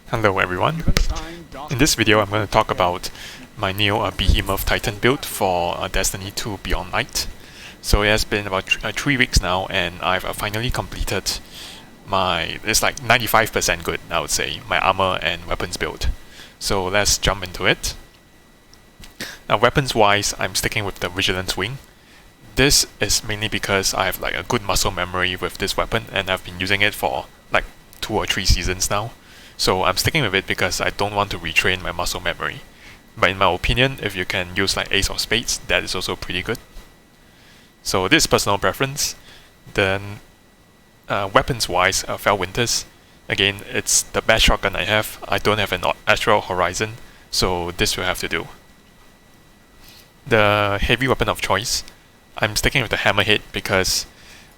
Hello everyone. In this video I'm going to talk about my new Behemoth Titan build for Destiny 2 Beyond Light. So it has been about 3 weeks now and I've finally completed it's like 95% good, I would say, my armor and weapons build. So let's jump into it. Now weapons wise, I'm sticking with the Vigilance Wing. This is mainly because I have like a good muscle memory with this weapon and I've been using it for like 2 or 3 seasons now. So I'm sticking with it because I don't want to retrain my muscle memory. But in my opinion, if you can use like Ace of Spades, that is also pretty good. So this is personal preference. Then weapons wise, Fell Winters. Again, it's the best shotgun I have. I don't have an Astral Horizon, so this will have to do. The heavy weapon of choice, I'm sticking with the Hammerhead because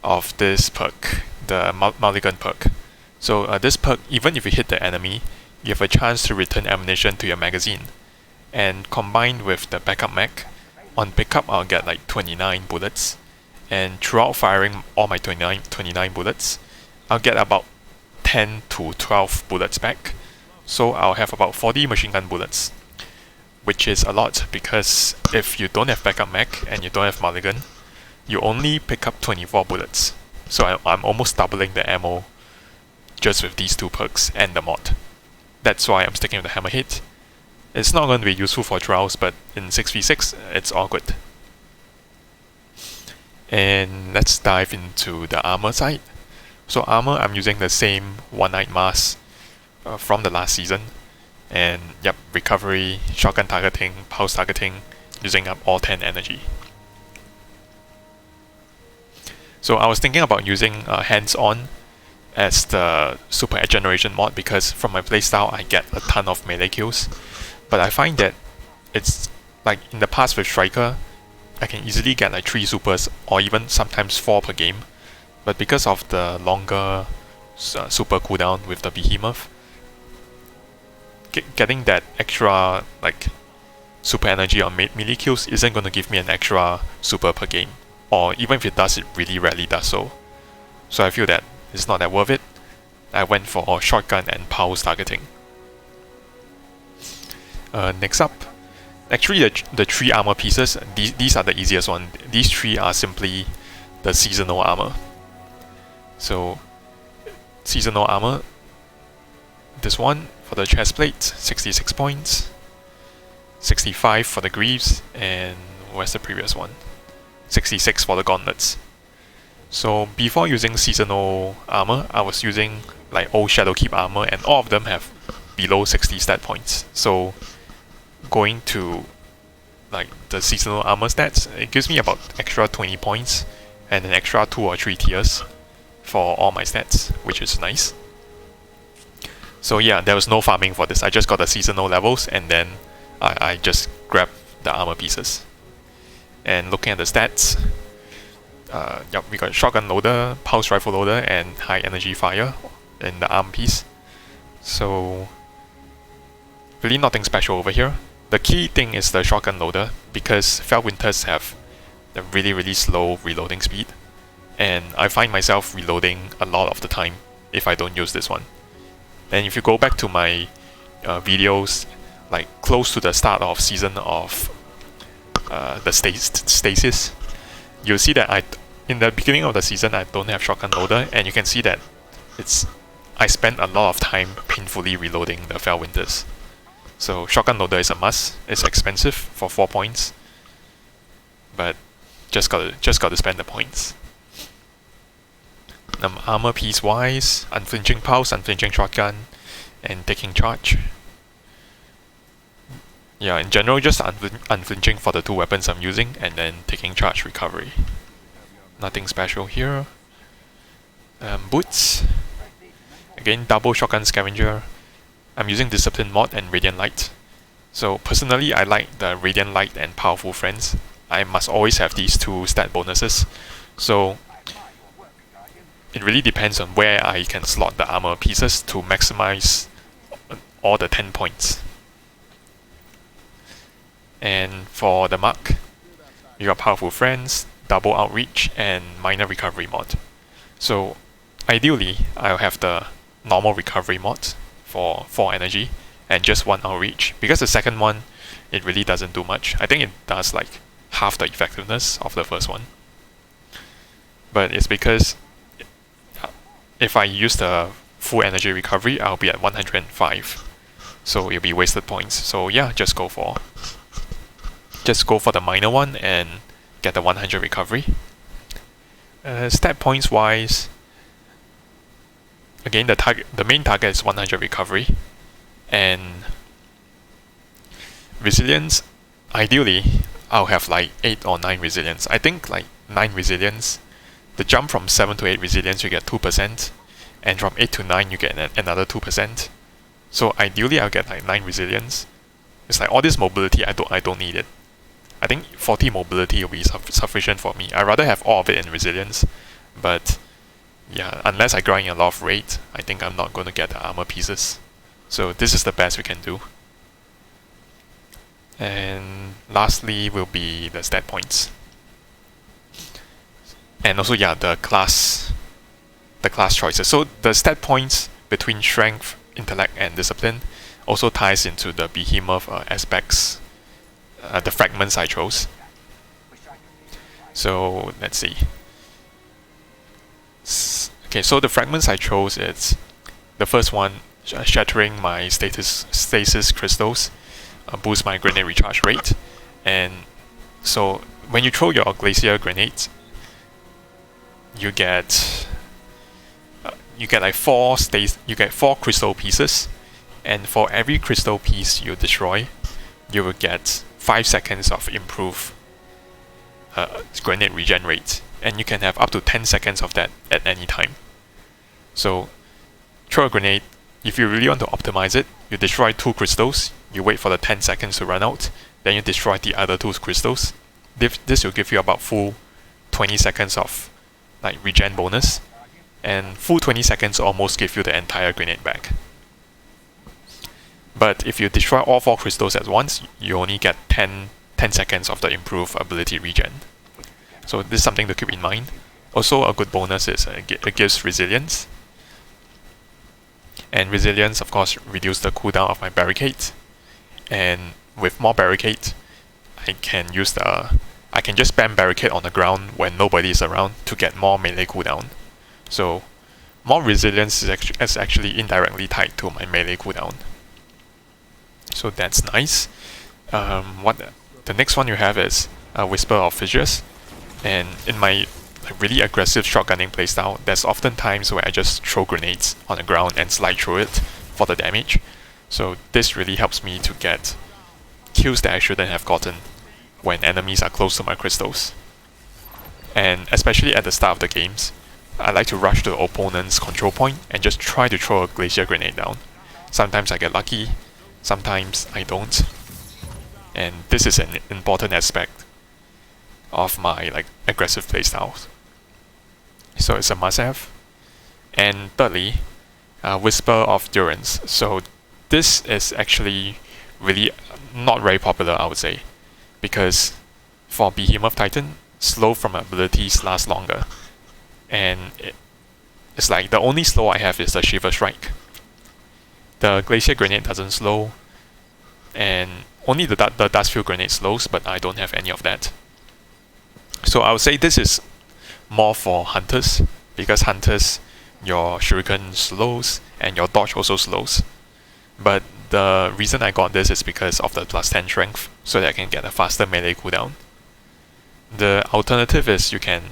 of this perk, the Mulligan perk. So this perk, even if you hit the enemy, you have a chance to return ammunition to your magazine. And combined with the backup mag, on pickup I'll get like 29 bullets. And throughout firing all my 29 bullets, I'll get about 10 to 12 bullets back. So I'll have about 40 machine gun bullets. Which is a lot because if you don't have backup mag and you don't have mulligan, you only pick up 24 bullets. So I'm almost doubling the ammo just with these 2 perks and the mod. That's why I'm sticking with the Hammerhead. It's not going to be useful for trials, but in 6v6 it's all good. And let's dive into the armor side. So armor, I'm using the same one-night mask from the last season. And yep, recovery, shotgun targeting, pulse targeting, using up all 10 energy. So I was thinking about using hands-on as the super edge generation mod because from my playstyle I get a ton of melee kills. But I find that it's like in the past with Striker, I can easily get like 3 supers or even sometimes 4 per game. But because of the longer super cooldown with the Behemoth, getting that extra like super energy on melee kills isn't going to give me an extra super per game, or even if it does, it really rarely does so. So I feel that it's not that worth it. I went for shotgun and pulse targeting. Next up, actually the 3 armor pieces, these are the easiest one. These 3 are simply the seasonal armor. So seasonal armor, this one for the chest plate, 66 points, 65 for the greaves, and where's the previous one? 66 for the gauntlets. So before using seasonal armor, I was using like old Shadowkeep armor and all of them have below 60 stat points. So going to like the seasonal armor stats, it gives me about extra 20 points and an extra 2 or 3 tiers for all my stats, which is nice. So yeah, there was no farming for this. I just got the seasonal levels and then I just grabbed the armor pieces. And looking at the stats, yep, we got shotgun loader, pulse rifle loader, and high energy fire in the arm piece. So really nothing special over here. The key thing is the shotgun loader because Fell Winters have a really slow reloading speed, and I find myself reloading a lot of the time if I don't use this one. And if you go back to my videos, like close to the start of season of the Stasis, you'll see that in the beginning of the season I don't have shotgun loader, and you can see that I spend a lot of time painfully reloading the Fell Winters. So shotgun loader is a must. It's expensive for 4 points, but just gotta spend the points. Armor piece wise, unflinching pulse, unflinching shotgun, and taking charge. Yeah, in general just unflinching for the 2 weapons I'm using, and then taking charge recovery. Nothing special here. Boots. Again, double shotgun scavenger. I'm using Discipline mod and Radiant Light. So personally I like the Radiant Light and Powerful Friends. I must always have these 2 stat bonuses. So it really depends on where I can slot the armor pieces to maximize all the 10 points. And for the mark, you got Powerful Friends, Double Outreach, and Minor Recovery mod. So ideally, I'll have the normal recovery mod, for 4 energy and just 1 outreach. Because the second one, it really doesn't do much. I think it does like half the effectiveness of the first one. But it's because if I use the full energy recovery, I'll be at 105. So it'll be wasted points. So yeah, just go for the minor one and get the 100 recovery. Stat points wise, again the main target is 100 recovery, and resilience, ideally I'll have like 8 or 9 resilience. I think like 9 resilience. The jump from 7 to 8 resilience you get 2%, and from 8 to 9 you get another 2%. So ideally I'll get like 9 resilience. It's like all this mobility, I don't need it. I think 40 mobility will be sufficient for me. I'd rather have all of it in resilience, but yeah, unless I grind a lot of rate, I think I'm not going to get the armor pieces. So this is the best we can do. And lastly will be the stat points. And also yeah, the class choices. So the stat points between strength, intellect and discipline also ties into the Behemoth aspects, the fragments I chose. So let's see. Okay, so the fragments I chose is the first one, shattering my stasis crystals, boost my grenade recharge rate. And so when you throw your glacier grenades, you get like 4 crystal pieces, and for every crystal piece you destroy, you will get 5 seconds of improved grenade regen rate, and you can have up to 10 seconds of that at any time. So throw a grenade, if you really want to optimize it, you destroy 2 crystals, you wait for the 10 seconds to run out, then you destroy the other 2 crystals. This will give you about full 20 seconds of like regen bonus, and full 20 seconds almost give you the entire grenade back. But if you destroy all 4 crystals at once, you only get 10 seconds of the improved ability regen. So this is something to keep in mind. Also a good bonus is it gives resilience. And resilience of course reduces the cooldown of my barricade. And with more barricade, I can just spam barricade on the ground when nobody is around to get more melee cooldown. So more resilience is actually indirectly tied to my melee cooldown. So that's nice. The next one you have is Whisper of Fissures, and in my really aggressive shotgunning playstyle, there's often times where I just throw grenades on the ground and slide through it for the damage. So this really helps me to get kills that I shouldn't have gotten when enemies are close to my crystals. And especially at the start of the games, I like to rush to the opponent's control point and just try to throw a glacier grenade down. Sometimes I get lucky, sometimes I don't. And this is an important aspect of my like aggressive playstyles. So it's a must-have. And thirdly, Whisper of Durance. So this is actually really not very popular, I would say, because for Behemoth Titan, slow from abilities last longer. And it's like the only slow I have is the Shiver Strike. The Glacier Grenade doesn't slow, and only the Dustfield Grenade slows, but I don't have any of that. So I would say this is more for hunters, because hunters, your shuriken slows and your dodge also slows. But the reason I got this is because of the plus 10 strength, so that I can get a faster melee cooldown. The alternative is you can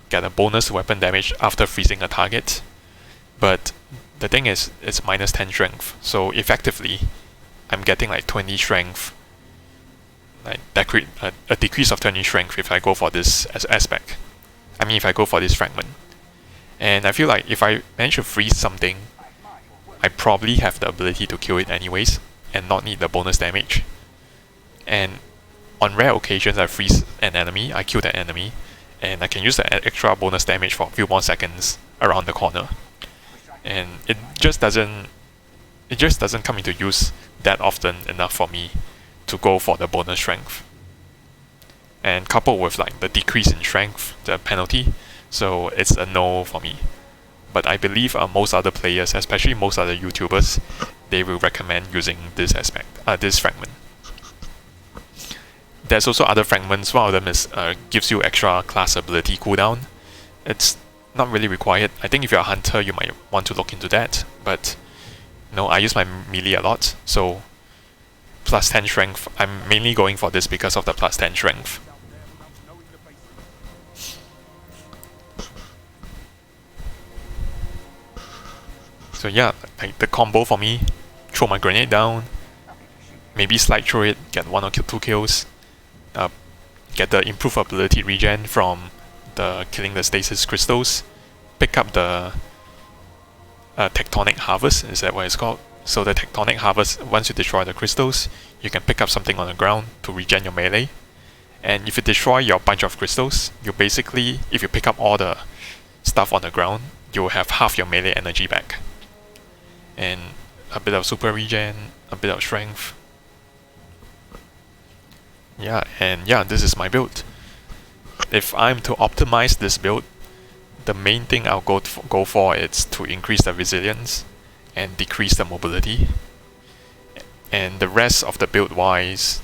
get a bonus weapon damage after freezing a target, but the thing is it's minus 10 strength, so effectively I'm getting like 20 strength, like a decrease of 20 strength if I go for this aspect. I mean if I go for this fragment. And I feel like if I manage to freeze something, I probably have the ability to kill it anyways and not need the bonus damage. And on rare occasions I freeze an enemy, I kill that enemy, and I can use the extra bonus damage for a few more seconds around the corner. And it just doesn't come into use that often enough for me to go for the bonus strength. And coupled with like the decrease in strength, the penalty, so it's a no for me. but I believe most other players, especially most other YouTubers, they will recommend using this this fragment. There's also other fragments. One of them is gives you extra class ability cooldown. It's not really required. I think if you're a hunter, you might want to look into that. But I use my melee a lot, so plus 10 strength. I'm mainly going for this because of the plus 10 strength. So yeah, like the combo for me: throw my grenade down, maybe slide through it, get 1 or 2 kills, get the improved ability regen from the killing the stasis crystals, pick up the tectonic harvest, is that what it's called? So the tectonic harvest, once you destroy the crystals, you can pick up something on the ground to regen your melee. And if you destroy your bunch of crystals, you basically, if you pick up all the stuff on the ground, you'll have half your melee energy back. And a bit of super regen, a bit of strength. Yeah, and yeah, this is my build. If I'm to optimize this build, the main thing I'll go for is to increase the resilience and decrease the mobility. And the rest of the build wise,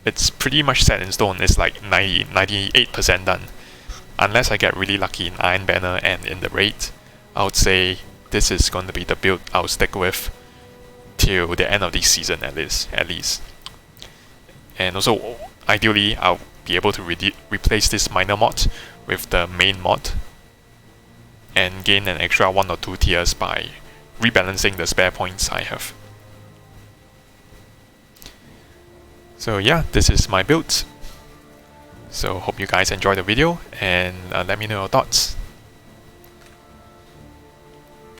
it's pretty much set in stone. It's like 98% done. Unless I get really lucky in Iron Banner and in the raid, I would say this is going to be the build I'll stick with till the end of this season at least. And also, ideally, I'll be able to replace this minor mod with the main mod and gain an extra 1 or 2 tiers by rebalancing the spare points I have. So yeah, this is my build. So hope you guys enjoyed the video, and let me know your thoughts.